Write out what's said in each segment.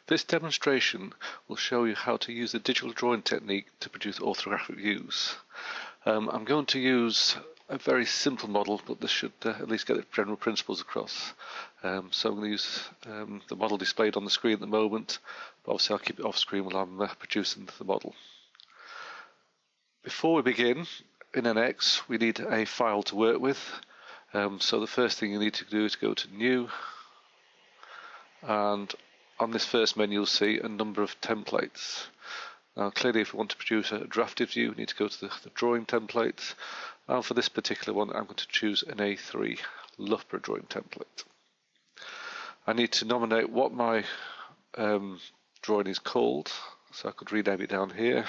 This demonstration will show you how to use the digital drawing technique to produce orthographic views. I'm going to use a very simple model, but this should at least get the general principles across. So I'm going to use the model displayed on the screen at the moment, but obviously I'll keep it off screen while I'm producing the model. Before we begin, in NX we need a file to work with. So the first thing you need to do is go to New, and on this first menu you'll see a number of templates. Now clearly if we want to produce a drafted view, we need to go to the drawing templates, and for this particular one I'm going to choose an A3 Loughborough drawing template. I need to nominate what my drawing is called, so I could rename it down here.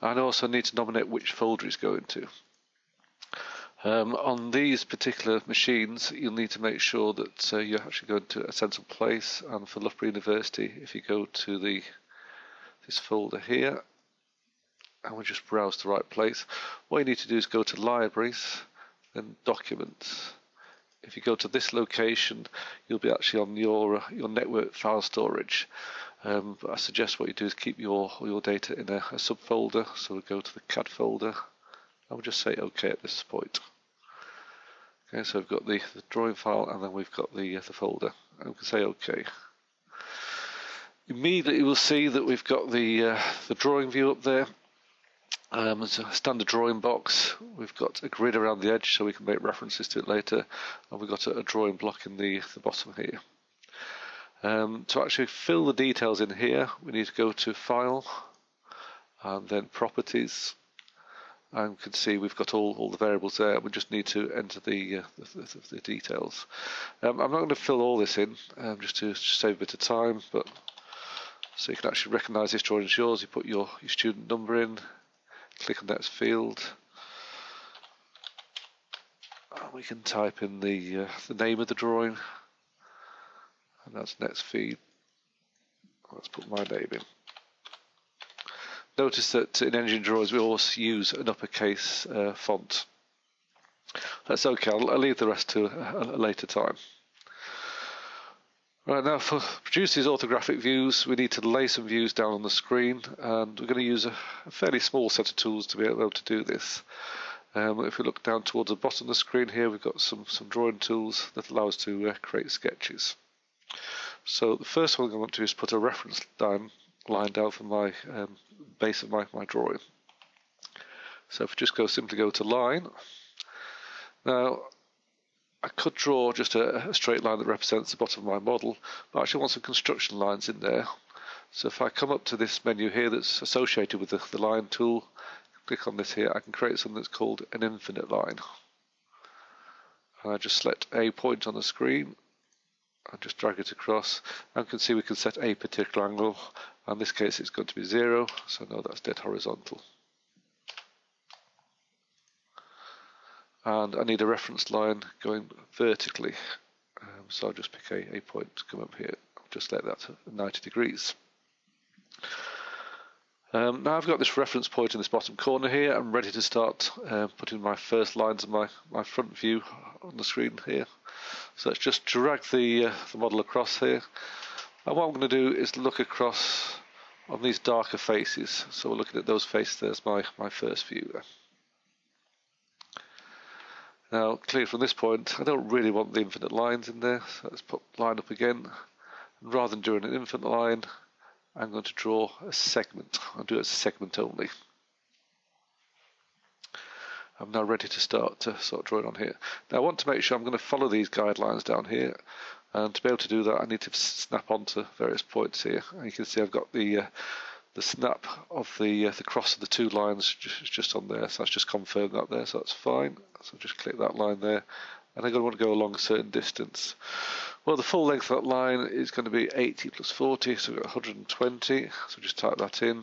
And I also need to nominate which folder it's going to. On these particular machines, you'll need to make sure that you're actually going to a sensible place. And for Loughborough University, if you go to this folder here, and we'll just browse the right place, what you need to do is go to Libraries, then Documents. If you go to this location, you'll be actually on your network file storage. But I suggest what you do is keep all your data in a subfolder. So we'll go to the CAD folder, and we'll just say OK at this point. Okay, so we've got the drawing file, and then we've got the folder, and we can say OK. Immediately we'll see that we've got the drawing view up there. It's a standard drawing box. We've got a grid around the edge so we can make references to it later, and we've got a drawing block in the bottom here. To actually fill the details in here, we need to go to File and then Properties, and you can see we've got all the variables there. We just need to enter the details. I'm not going to fill all this in just to save a bit of time, but so you can actually recognise this drawing is yours. You put your student number in, click on next field, and we can type in the name of the drawing, and that's next feed. Let's put my name in. Notice that in Engine Drawers we always use an uppercase font. That's okay, I'll leave the rest to a later time. Right, now for producing these orthographic views, we need to lay some views down on the screen, and we're going to use a fairly small set of tools to be able to do this. If we look down towards the bottom of the screen here, we've got some drawing tools that allow us to create sketches. So the first one I want to do is put a reference line down for my base of my drawing. So if we just simply go to Line. Now I could draw just a straight line that represents the bottom of my model, but I actually want some construction lines in there. So if I come up to this menu here that's associated with the line tool, click on this here, I can create something that's called an infinite line. And I just select a point on the screen and just drag it across, and you can see we can set a particular angle. In this case it's going to be 0, so no, that's dead horizontal. And I need a reference line going vertically, so I'll just pick a point to come up here. I'll just let that at 90 degrees. Now I've got this reference point in this bottom corner here. I'm ready to start putting my first lines of my front view on the screen here. So let's just drag the model across here. And what I'm going to do is look across on these darker faces. So we're looking at those faces. There's my first view there. Now, clearly from this point, I don't really want the infinite lines in there, so let's put line up again. And rather than doing an infinite line, I'm going to draw a segment. I'll do it as a segment only. I'm now ready to start drawing on here. Now I want to make sure I'm going to follow these guidelines down here, and to be able to do that I need to snap onto various points here. And you can see I've got the snap of the cross of the two lines just on there, so that's just confirmed that there, so that's fine. So just click that line there, and I'm going to want to go along a certain distance. Well, the full length of that line is going to be 80 plus 40, so we've got 120, so just type that in,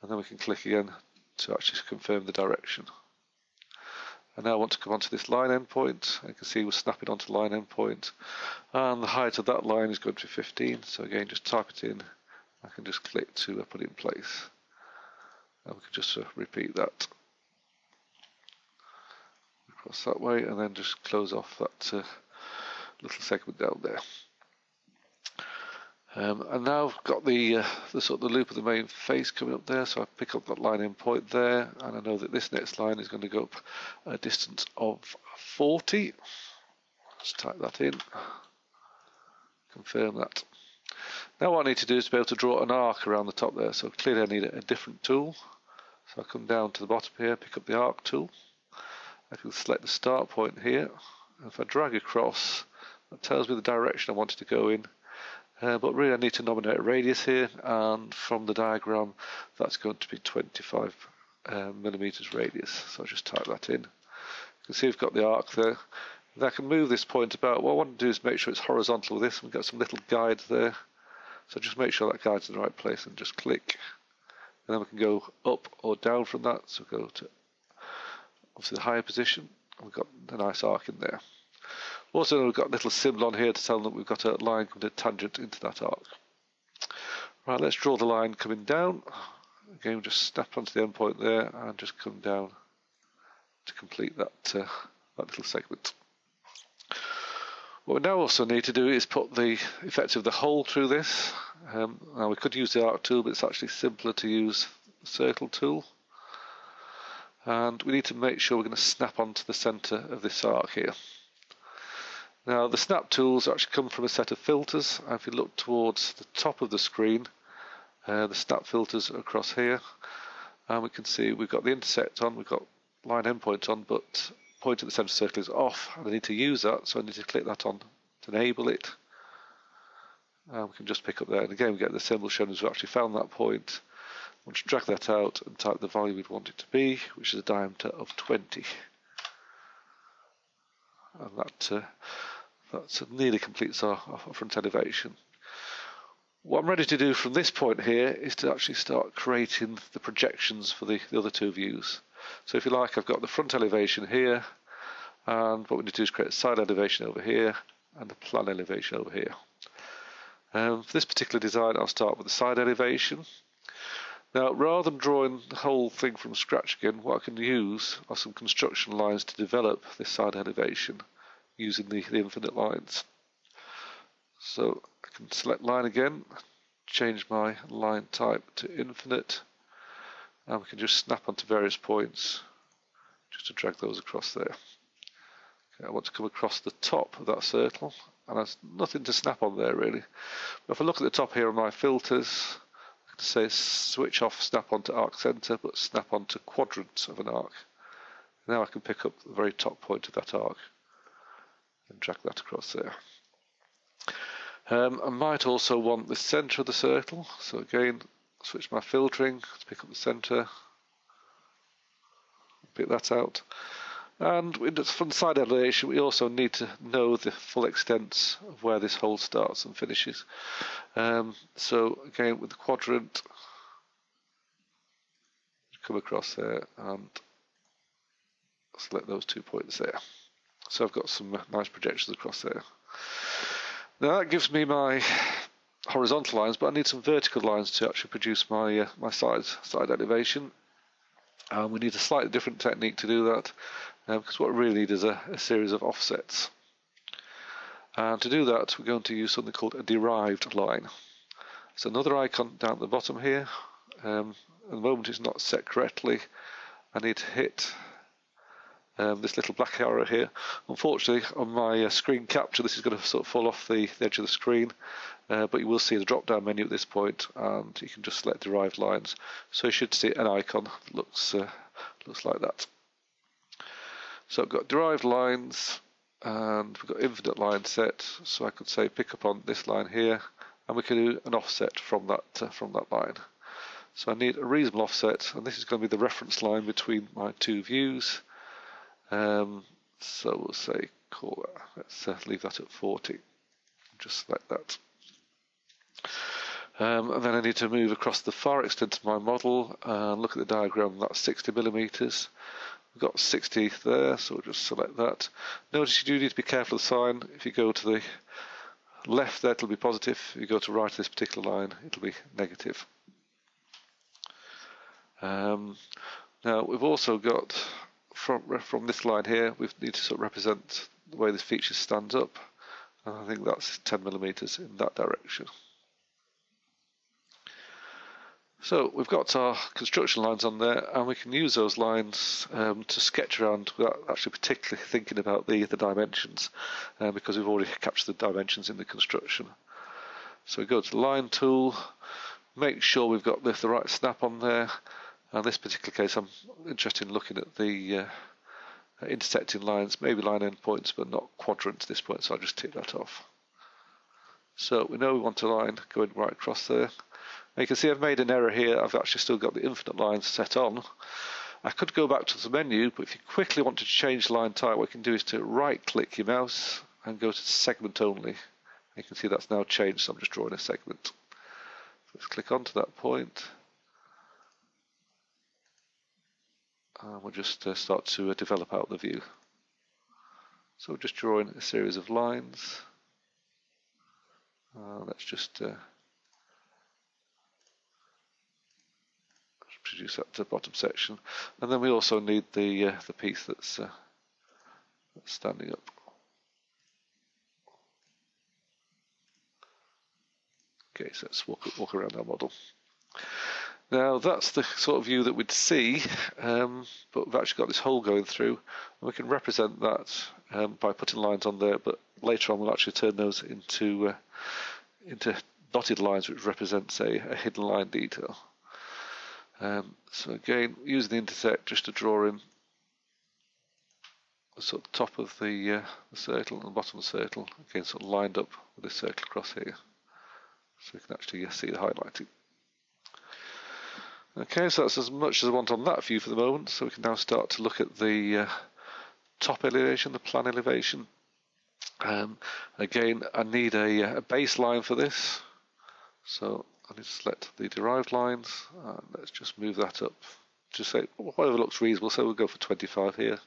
and then we can click again to actually confirm the direction. And now I want to come onto this line endpoint. You can see we're snapping onto line endpoint, and the height of that line is going to be 15, so again just type it in. I can just click to put it in place, and we can just repeat that across that way, and then just close off that little segment down there. And now I've got the sort of the loop of the main face coming up there, so I pick up that line in point there, and I know that this next line is going to go up a distance of 40. Let's type that in, confirm that. Now what I need to do is to be able to draw an arc around the top there, so clearly I need a different tool. So I come down to the bottom here, pick up the arc tool. I can select the start point here, and if I drag across, that tells me the direction I want it to go in. But really I need to nominate a radius here, and from the diagram that's going to be 25 millimeters radius. So I'll just type that in. You can see we've got the arc there. And I can move this point about. What I want to do is make sure it's horizontal with this. We've got some little guides there. So just make sure that guide's in the right place and just click. And then we can go up or down from that. So go to obviously the higher position. And we've got a nice arc in there. Also, we've got a little symbol on here to tell them that we've got a line coming to tangent into that arc. Right, let's draw the line coming down. Again, we'll just snap onto the end point there and just come down to complete that, that little segment. What we now also need to do is put the effect of the hole through this. Now we could use the arc tool, but it's actually simpler to use the circle tool. And we need to make sure we're going to snap onto the centre of this arc here. Now the snap tools actually come from a set of filters. If you look towards the top of the screen, the snap filters are across here, and we can see we've got the intersect on, we've got line endpoint on, but point at the centre circle is off, and I need to use that, so I need to click that on to enable it. And we can just pick up there, and again we get the symbol showing us we've actually found that point. We'll just drag that out and type the value we'd want it to be, which is a diameter of 20. And that nearly completes our front elevation. What I'm ready to do from this point here is to actually start creating the projections for the other two views. So if you like, I've got the front elevation here, and what we need to do is create a side elevation over here and the plan elevation over here. For this particular design, I'll start with the side elevation. Now, rather than drawing the whole thing from scratch again, what I can use are some construction lines to develop this side elevation using the infinite lines. So I can select line again, change my line type to infinite, and we can just snap onto various points just to drag those across there. Okay, I want to come across the top of that circle, and there's nothing to snap on there really. But if I look at the top here on my filters, I can say switch off snap onto arc center, but snap onto quadrants of an arc. Now I can pick up the very top point of that arc and drag that across there. I might also want the centre of the circle, so again switch my filtering to pick up the centre, pick that out. And from the side elevation we also need to know the full extent of where this hole starts and finishes. So again with the quadrant, come across there and select those 2 points there. So I've got some nice projections across there. Now that gives me my horizontal lines, but I need some vertical lines to actually produce my my side elevation. We need a slightly different technique to do that, because what we really need is a series of offsets. And to do that, we're going to use something called a derived line. So another icon down at the bottom here. At the moment it's not set correctly. I need to hit this little black arrow here. Unfortunately, on my screen capture, this is going to sort of fall off the edge of the screen, but you will see the drop-down menu at this point, and you can just select derived lines. So you should see an icon that looks like that. So I've got derived lines, and we've got infinite line set. So I could say pick up on this line here, and we can do an offset from that line. So I need a reasonable offset, and this is going to be the reference line between my two views. So we'll say let's leave that at 40. Just select that. And then I need to move across the far extent of my model and look at the diagram. That's 60 millimeters. We've got 60 there, so we'll just select that. Notice you do need to be careful of the sign. If you go to the left there, it'll be positive. If you go to right of this particular line, it'll be negative. Now we've also got from this line here, we need to sort of represent the way this feature stands up. and I think that's 10mm in that direction. So we've got our construction lines on there, and we can use those lines to sketch around without actually particularly thinking about the dimensions, because we've already captured the dimensions in the construction. So we go to the line tool, make sure we've got the right snap on there. In this particular case, I'm interested in looking at the intersecting lines, maybe line endpoints, but not quadrants at this point, so I'll just tick that off. So we know we want a line going right across there. And you can see I've made an error here. I've actually still got the infinite lines set on. I could go back to the menu, but if you quickly want to change line type, what you can do is to right-click your mouse and go to segment only. You can see that's now changed, so I'm just drawing a segment. Let's click onto that point. And we'll just start to develop out the view. So we're just drawing a series of lines. Let's just produce that to the bottom section, and then we also need the piece that's standing up. Okay, so let's walk around our model. Now that's the sort of view that we'd see, but we've actually got this hole going through, and we can represent that by putting lines on there. But later on, we'll actually turn those into dotted lines, which represents a hidden line detail. So again, using the intersect just to draw in the sort of top of the circle and the bottom of the circle, again sort of lined up with this circle across here, so we can actually see the highlighting. Okay, so that's as much as I want on that view for the moment, so we can now start to look at the top elevation, the plan elevation. Again, I need a baseline for this, so I need to select the derived lines, and let's just move that up to say whatever looks reasonable. So we'll go for 25 here,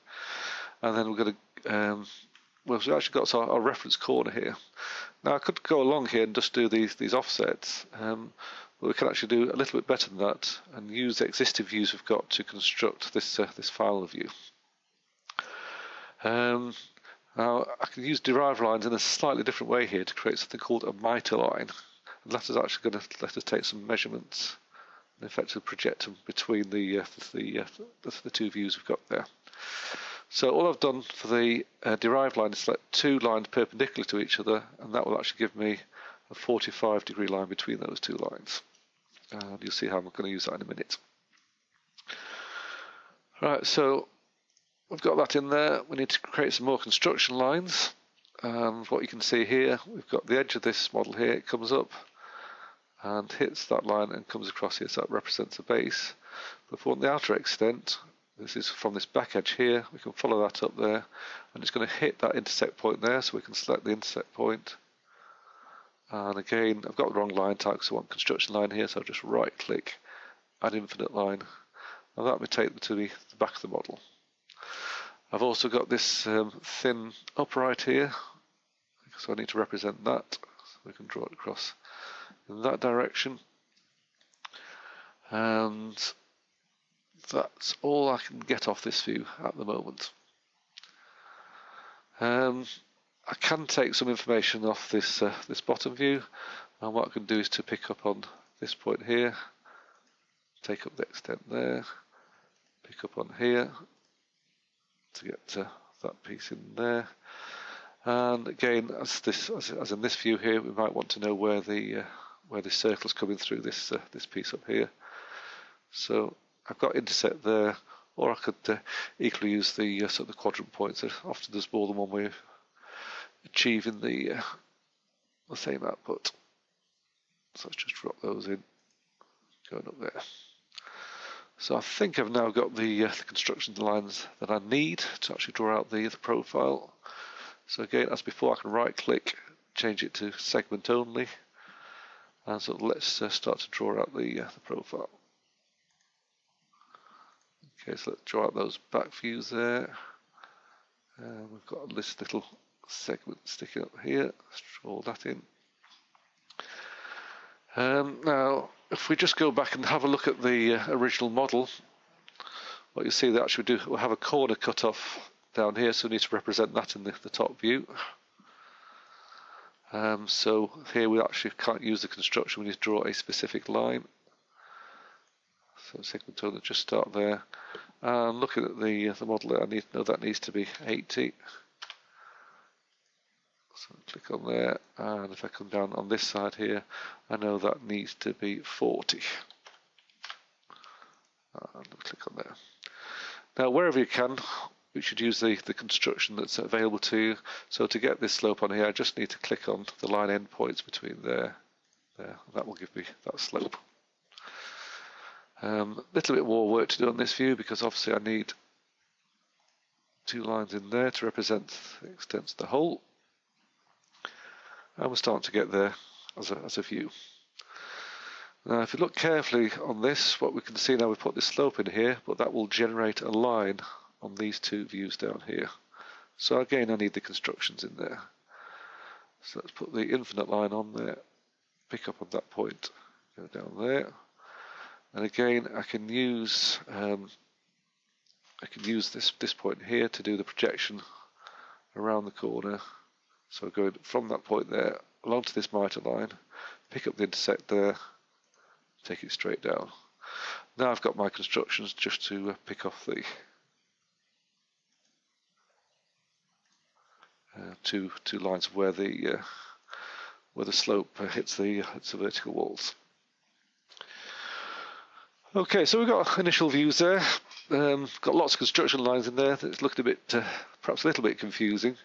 and then we're going to well, we've actually got our reference corner here. Now I could go along here and just do these offsets, but we can actually do a little bit better than that and use the existing views we've got to construct this final view. Now I can use derived lines in a slightly different way here to create something called a mitre line. And that is actually going to let us take some measurements and effectively project them between the two views we've got there. So all I've done for the derived line is select two lines perpendicular to each other, and that will actually give me a 45-degree line between those two lines. And you'll see how I'm going to use that in a minute. Right, so we've got that in there. We need to create some more construction lines. And what you can see here, we've got the edge of this model here. It comes up and hits that line and comes across here, so that represents a base. But if we want the outer extent, this is from this back edge here, we can follow that up there, and it's going to hit that intersect point there, so we can select the intersect point. And again, I've got the wrong line type, so I want construction line here, so I'll just right click, add infinite line, and that will take them to the back of the model. I've also got this thin upright here, so I need to represent that, so we can draw it across in that direction. And that's all I can get off this view at the moment. I can take some information off this this bottom view, and what I can do is to pick up on this point here, take up the extent there, pick up on here to get that piece in there. And again, as in this view here, we might want to know where the circle is coming through this piece up here. So I've got intersect there, or I could equally use the sort of the quadrant points. Often there's more than one way of achieving the same output. So let's just drop those in, going up there. So I think I've now got the construction lines that I need to actually draw out the profile. So again, as before, I can right click, change it to segment only, and so let's start to draw out the profile. Okay, so let's draw out those back views there. We've got this little segment sticking up here. Let's draw that in. Now, if we just go back and have a look at the original model, what you see that actually we'll have a corner cut off down here, so we need to represent that in the top view. So here we actually can't use the construction, we need to draw a specific line. So segment tool, just start there. And looking at the model, I need to know that needs to be 80. So click on there, and if I come down on this side here, I know that needs to be 40. And click on there. Now, wherever you can, you should use the construction that's available to you. So to get this slope on here, I just need to click on the line endpoints between there. That will give me that slope. Little bit more work to do on this view because obviously I need 2 lines in there to represent the extent of the hole. And we're starting to get there as a view. Now if you look carefully on this, what we can see now, we put this slope in here, but that will generate a line on these 2 views down here. So again, I need the constructions in there. So let's put the infinite line on there, pick up on that point, go down there. And again, I can use this point here to do the projection around the corner. So going from that point there along to this mitre line, pick up the intersect there, take it straight down. Now I've got my constructions just to pick off the two lines of where the slope hits the vertical walls. Okay, so we've got initial views there. Got lots of construction lines in there. It's looked a bit, perhaps a little bit confusing.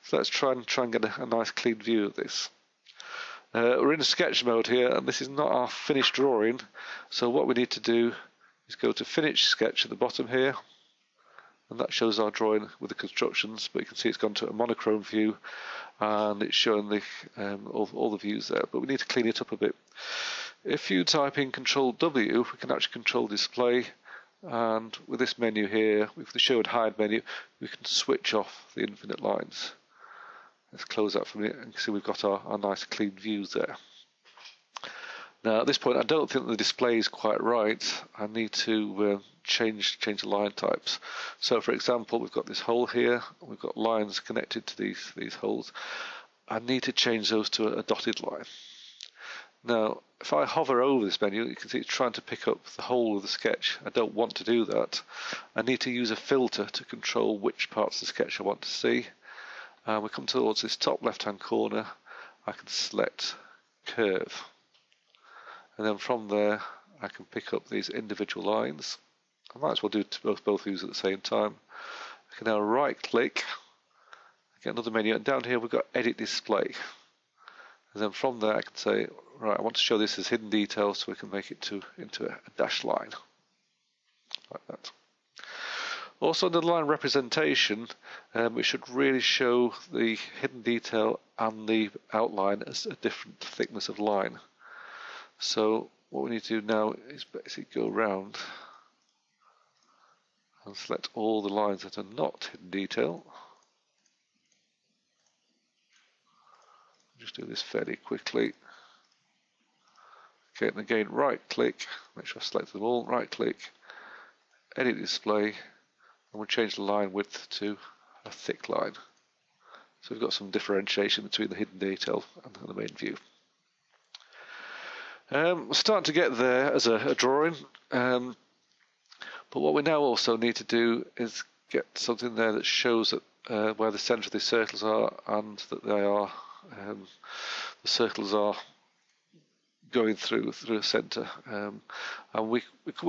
So let's try and get a nice clean view of this. We're in sketch mode here, and this is not our finished drawing. So what we need to do is go to Finish Sketch at the bottom here, and that shows our drawing with the constructions. But you can see it's gone to a monochrome view, and it's showing the all the views there. But we need to clean it up a bit. If you type in Control W, we can actually control display, and with this menu here, with the Show and Hide menu, we can switch off the infinite lines. Let's close that from it, and see we've got our nice clean views there. Now at this point, I don't think the display is quite right. I need to change the line types. So for example, we've got this hole here, we've got lines connected to these holes. I need to change those to a dotted line. Now, if I hover over this menu, you can see it's trying to pick up the whole of the sketch. I don't want to do that. I need to use a filter to control which parts of the sketch I want to see. We come towards this top left-hand corner. I can select Curve. And then from there, I can pick up these individual lines. I might as well do both views at the same time. I can now right-click, get another menu, and down here we've got Edit Display. And then from there I can say, right, I want to show this as hidden detail, so we can make it into a dashed line, like that. Also under the line representation, it should really show the hidden detail and the outline as a different thickness of line. So what we need to do now is basically go around and select all the lines that are not hidden detail. Just do this fairly quickly. Okay, and again, right click, make sure I select them all, right click, edit display, and we'll change the line width to a thick line. So we've got some differentiation between the hidden detail and the main view. We're starting to get there as a drawing, but what we now also need to do is get something there that shows that where the centre of the circles are, and that they are the circles are going through a centre. And we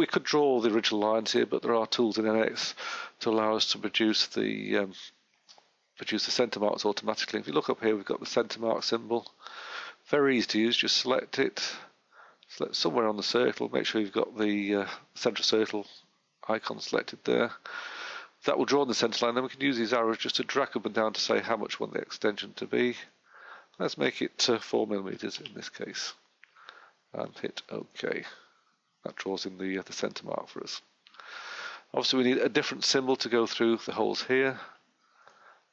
could draw the original lines here, but there are tools in NX to allow us to produce the centre marks automatically. If you look up here, we've got the centre mark symbol. Very easy to use. Just select it, select somewhere on the circle. Make sure you've got the centre circle icon selected there. That will draw on the centre line. Then we can use these arrows just to drag up and down to say how much we want the extension to be. Let's make it 4mm in this case, and hit OK. That draws in the centre mark for us. Obviously we need a different symbol to go through the holes here.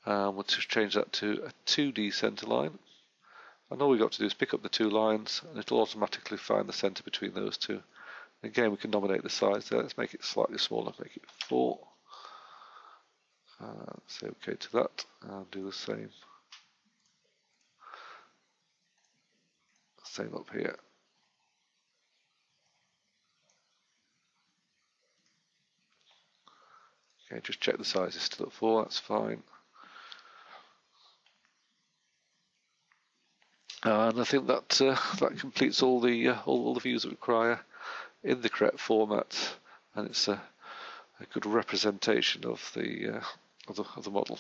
We'll just change that to a 2D centre line. And all we've got to do is pick up the 2 lines, and it'll automatically find the centre between those 2. Again, we can nominate the size there. Let's make it slightly smaller, make it 4. Say OK to that, and do the same Same up here. Okay, just check the size is still at 4, that's fine. And I think that that completes all the views that we require in the correct format, and it's a good representation of the model.